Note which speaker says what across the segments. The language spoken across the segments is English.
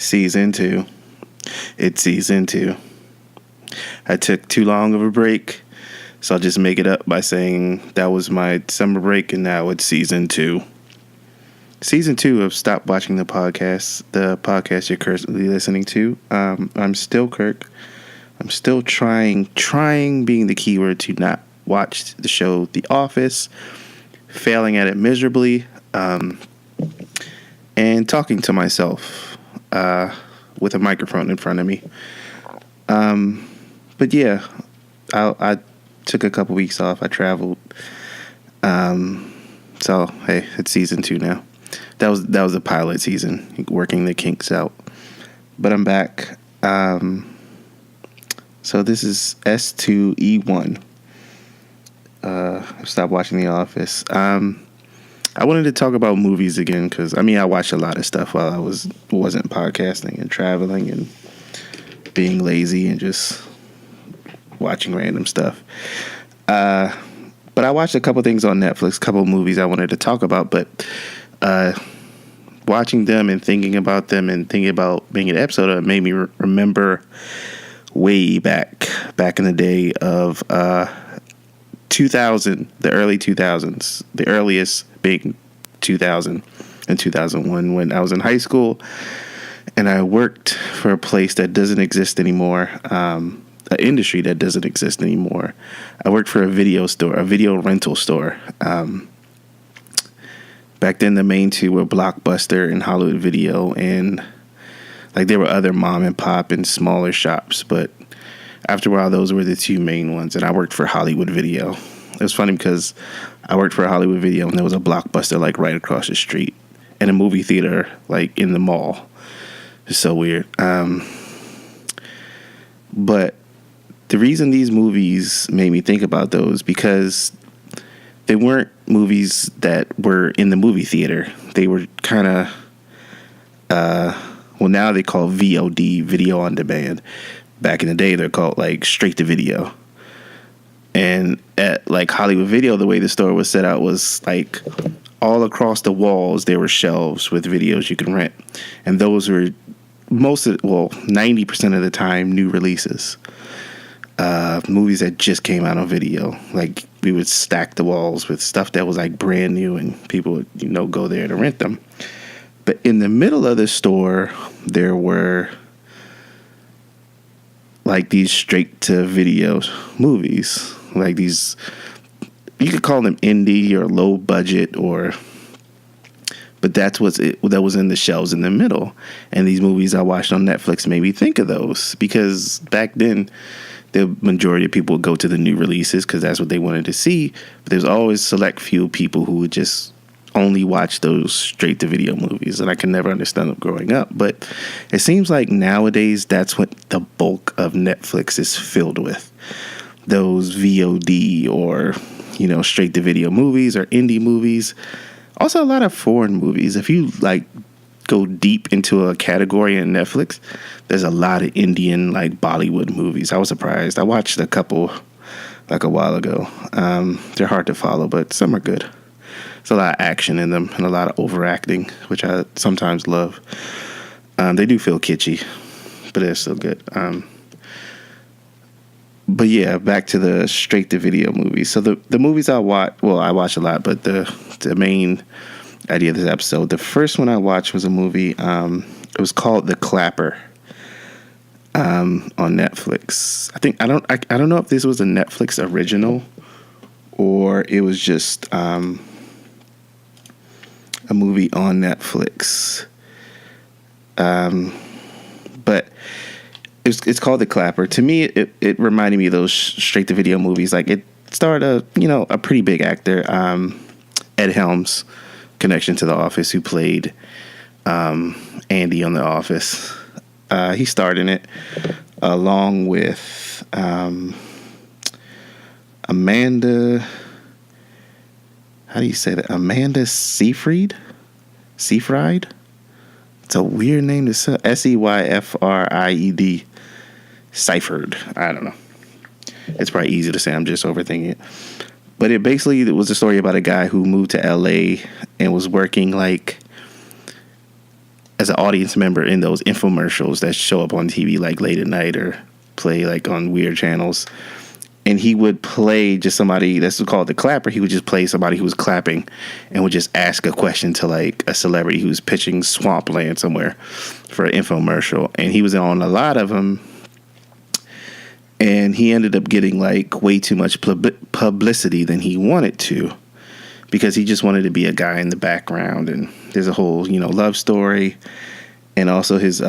Speaker 1: Season 2. It's season 2. I took too long of a break, so I'll just make it up by saying that was my summer break, and now it's season 2. Season 2 of Stop Watching the podcast you're currently listening to. I'm still Kirk. I'm still trying being the keyword to not watch the show The Office, failing at it miserably, and talking to myself with a microphone in front of me. But yeah, I took a couple weeks off. I traveled. So hey, it's season 2 now. That was the pilot season, working the kinks out. But I'm back. So this is S2E1. Stop watching The Office. I wanted to talk about movies again because I watched a lot of stuff while I wasn't podcasting and traveling and being lazy and just watching random stuff. But I watched a couple things on Netflix, a couple movies I wanted to talk about, but watching them and thinking about them and thinking about being an episode of it made me remember way back in the day of 2000, the early 2000s, the earliest being 2000 and 2001 when I was in high school and I worked for a place that doesn't exist anymore, an industry that doesn't exist anymore. I worked for a video rental store. Back then the main two were Blockbuster and Hollywood Video, and like there were other mom and pop and smaller shops, but after a while those were the two main ones, and I worked for Hollywood Video. It was funny because I worked for a Hollywood Video and there was a Blockbuster like right across the street and a movie theater like in the mall. It's so weird. But the reason these movies made me think about those because they weren't movies that were in the movie theater. They were kind of, now they call VOD, video on demand. Back in the day, they're called like straight to video. And at like Hollywood Video, the way the store was set out was like all across the walls, there were shelves with videos you can rent. And those were 90% of the time new releases. Movies that just came out on video. Like we would stack the walls with stuff that was like brand new and people would, go there to rent them. But in the middle of the store, there were like these straight to video movies. Like these, you could call them indie or low budget but that's that was in the shelves in the middle. And these movies I watched on Netflix made me think of those because back then the majority of people would go to the new releases because that's what they wanted to see. But there's always select few people who would just only watch those straight to video movies, and I can never understand them growing up. But it seems like nowadays that's what the bulk of Netflix is filled with. Those VOD or, straight to video movies or indie movies. Also a lot of foreign movies. If you like go deep into a category in Netflix, there's a lot of Indian like Bollywood movies. I was surprised. I watched a couple like a while ago. They're hard to follow, but some are good. There's a lot of action in them and a lot of overacting, which I sometimes love. They do feel kitschy, but they're still good. But yeah, back to the straight to video movies. So the movies I watch a lot, but the main idea of this episode, the first one I watched was a movie. It was called The Clapper on Netflix. I don't know if this was a Netflix original or it was just a movie on Netflix. But it's called The Clapper. To me, it reminded me of those straight to video movies. Like it starred a pretty big actor, Ed Helms, connection to The Office, who played Andy on The Office. He starred in it along with Amanda. How do you say that? Amanda Seyfried? It's a weird name to say. Seyfried. Seyfried. I don't know. It's probably easy to say. I'm just overthinking it. But it was a story about a guy who moved to LA and was working like as an audience member in those infomercials that show up on TV like late at night or play like on weird channels. And he would play just somebody that's called the clapper. He would just play somebody who was clapping and would just ask a question to like a celebrity who's pitching swampland somewhere for an infomercial. And he was on a lot of them. And he ended up getting like way too much publicity than he wanted to, because he just wanted to be a guy in the background. And there's a whole, love story. And also his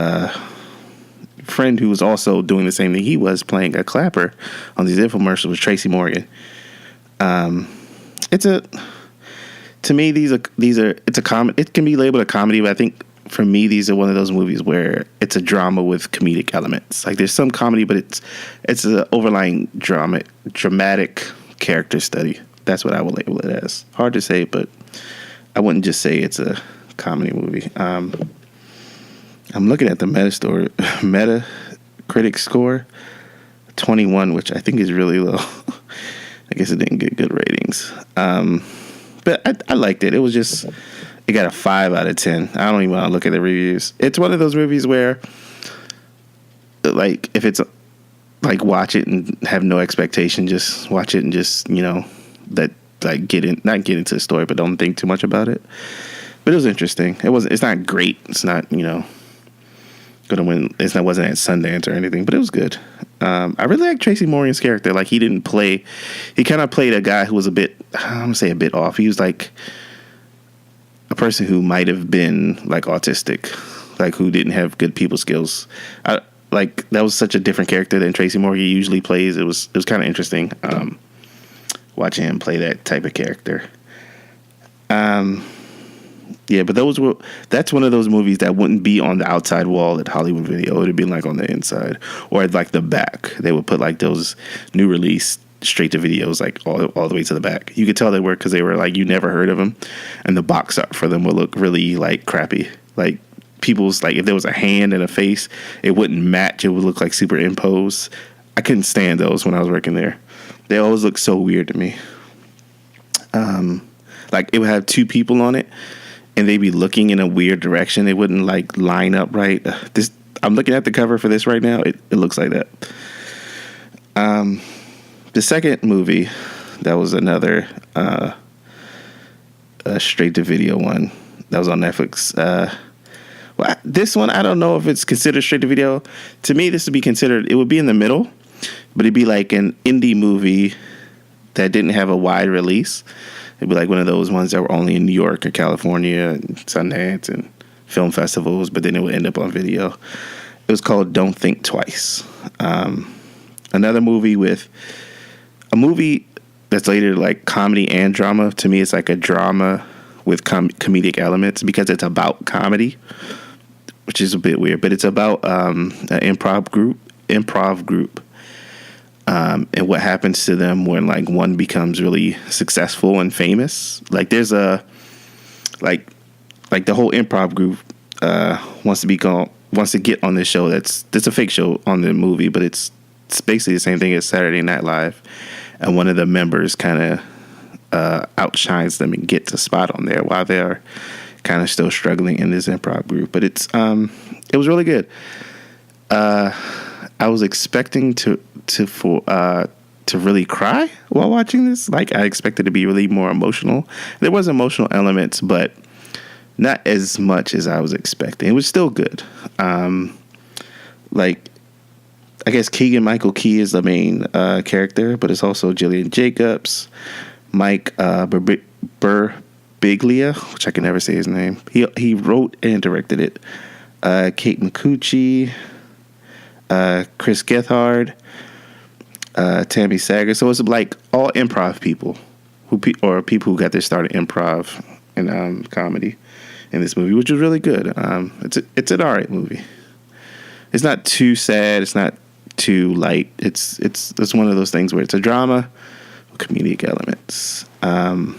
Speaker 1: friend who was also doing the same thing he was, playing a clapper on these infomercials, was Tracy Morgan. It's a comedy. It can be labeled a comedy, but I think for me, these are one of those movies where it's a drama with comedic elements. Like there's some comedy, but it's an overlying dramatic character study. That's what I would label it as. Hard to say, but I wouldn't just say it's a comedy movie. I'm looking at the Metacritic score, 21, which I think is really low. I guess it didn't get good ratings. But I liked it. It got a 5 out of 10. I don't even want to look at the reviews. It's one of those movies where, like, if it's like, watch it and have no expectation, just watch it and just, not get into the story, but don't think too much about it. But it was interesting. It's not great. It's not, gonna win. It wasn't at Sundance or anything, but it was good. I really like Tracy Morgan's character. Like he kind of played a guy who was I'm gonna say a bit off. He was like a person who might have been like autistic, like who didn't have good people skills. Like that was such a different character than Tracy Morgan usually plays. It was kind of interesting watching him play that type of character. Yeah, but that's one of those movies that wouldn't be on the outside wall at Hollywood Video. It would be like on the inside or at like the back. They would put like those new release straight to videos like all the way to the back. You could tell they were, because they were like, you never heard of them, and the box art for them would look really like crappy. Like people's, like if there was a hand and a face, it wouldn't match. It would look like superimposed. I couldn't stand those when I was working there. They always look so weird to me. Like it would have two people on it, and they'd be looking in a weird direction. They wouldn't like line up right. I'm looking at the cover for this right now. It looks like that. The second movie, that was another straight to video one that was on Netflix. This one, I don't know if it's considered straight to video. To me, this would be considered, it would be in the middle, but it'd be like an indie movie that didn't have a wide release. It'd be like one of those ones that were only in New York or California and Sundance and film festivals, but then it would end up on video. It was called Don't Think Twice. Another movie that's later like comedy and drama. To me, it's like a drama with comedic elements because it's about comedy, which is a bit weird, but it's about an improv group. And what happens to them when like one becomes really successful and famous. Like there's the whole improv group wants to get on this show. That's a fake show on the movie, but it's basically the same thing as Saturday Night Live. And one of the members kind of outshines them and gets a spot on there while they're kind of still struggling in this improv group. But it was really good. I was expecting to really cry while watching this. Like I expected to be really more emotional. There was emotional elements, but not as much as I was expecting. It was still good. Like I guess Keegan-Michael Key is the main character, but it's also Jillian Jacobs, Mike Birbiglia, which I can never say his name. He wrote and directed it. Kate McCucci, Chris Gethard, Tammy Sagger. So it's like all improv people or people who got their start in improv and comedy in this movie, which was really good. It's an alright movie. It's not too sad. It's not too light. It's one of those things where it's a drama with comedic elements. And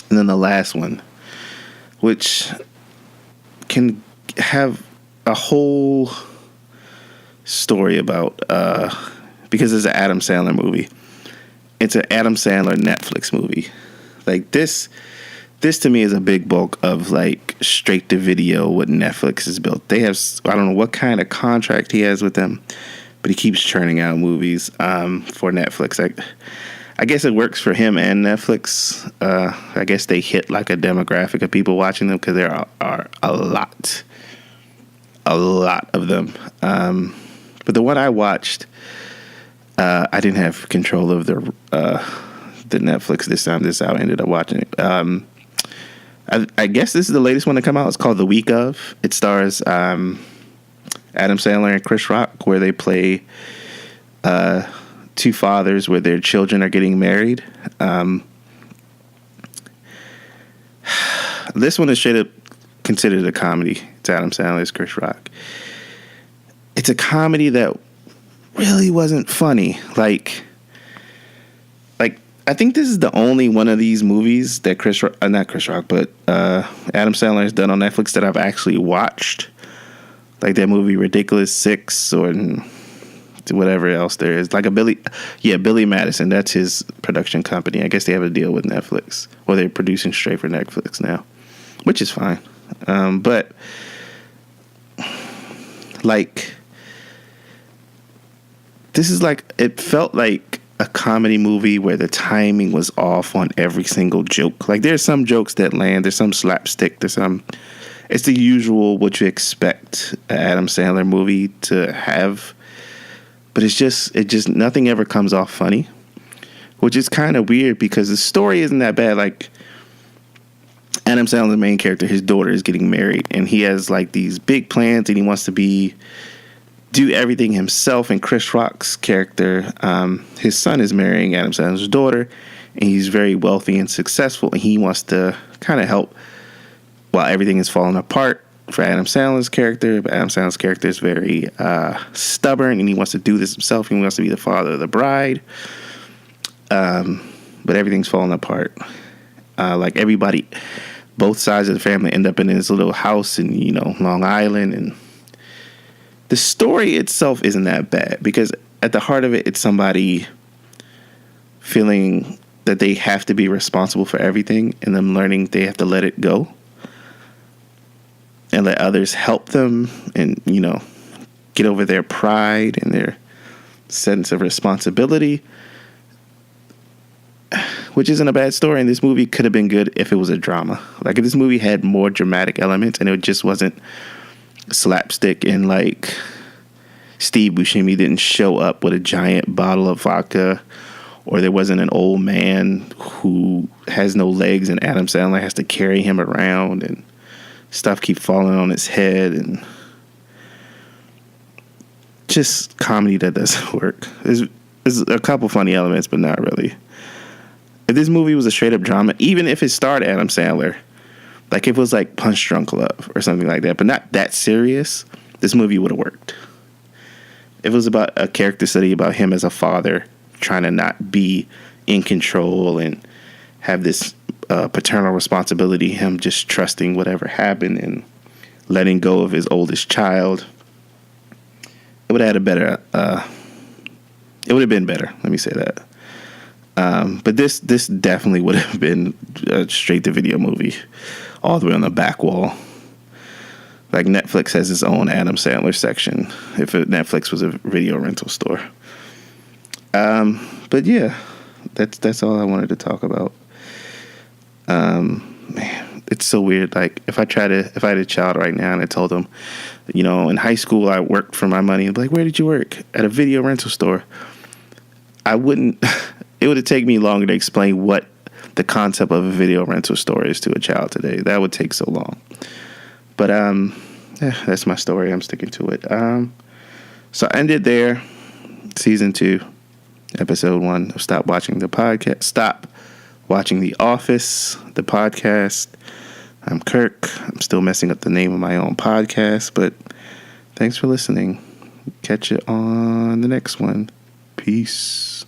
Speaker 1: then the last one, which can have a whole story about because it's an Adam Sandler movie. It's an Adam Sandler Netflix movie. Like this this to me is a big bulk of like straight to video what Netflix has built. They have, I don't know what kind of contract he has with them, but he keeps churning out movies for Netflix. I guess it works for him and Netflix. I guess they hit like a demographic of people watching them because there are a lot of them. But the one I watched, I didn't have control of the Netflix this time. This is how I ended up watching it. I guess this is the latest one to come out. It's called The Week Of. It stars Adam Sandler and Chris Rock, where they play two fathers where their children are getting married. This one is straight up considered a comedy. It's Adam Sandler's Chris Rock. It's a comedy that really wasn't funny. Like I think this is the only one of these movies that not Chris Rock, but Adam Sandler has done on Netflix that I've actually watched. Like that movie Ridiculous Six or whatever else there is. Like Billy Madison. That's his production company. I guess they have a deal with Netflix, or they're producing straight for Netflix now, which is fine. But like, this is like, it felt like a comedy movie where the timing was off on every single joke. Like there's some jokes that land, there's some slapstick, it's the usual what you expect an Adam Sandler movie to have, but it's just nothing ever comes off funny, which is kind of weird because the story isn't that bad. Like Adam Sandler, the main character, his daughter is getting married and he has like these big plans and he wants to do everything himself. And Chris Rock's character, his son is marrying Adam Sandler's daughter, and he's very wealthy and successful, and he wants to kind of help while everything is falling apart for Adam Sandler's character. But Adam Sandler's character is very stubborn, and he wants to do this himself. He wants to be the father of the bride, but everything's falling apart. Like everybody, both sides of the family end up in this little house in Long Island, and the story itself isn't that bad because at the heart of it, it's somebody feeling that they have to be responsible for everything and them learning they have to let it go and let others help them and, get over their pride and their sense of responsibility, which isn't a bad story. And this movie could have been good if it was a drama. Like if this movie had more dramatic elements and it just wasn't slapstick and like Steve Buscemi didn't show up with a giant bottle of vodka, or there wasn't an old man who has no legs and Adam Sandler has to carry him around and stuff keep falling on his head, and just comedy that doesn't work. There's a couple funny elements, but not really. If this movie was a straight up drama, even if it starred Adam Sandler, like if it was like Punch Drunk Love or something like that, but not that serious, this movie would have worked. If it was about a character study about him as a father trying to not be in control and have this paternal responsibility, him just trusting whatever happened and letting go of his oldest child, it would have had a better, it would have been better, let me say that. But this definitely would have been a straight to video movie, all the way on the back wall. Like Netflix has its own Adam Sandler section if Netflix was a video rental store. But yeah, that's all I wanted to talk about. Man, it's so weird. Like if I had a child right now and I told them, in high school I worked for my money, like, where did you work? At a video rental store. I wouldn't. It would take me longer to explain what the concept of a video rental store is to a child today. That would take so long. But that's my story. I'm sticking to it. So I ended there. Season 2, episode 1 of Stop Watching the Podcast. Stop Watching The Office, the podcast. I'm Kirk. I'm still messing up the name of my own podcast, but thanks for listening. Catch you on the next one. Peace.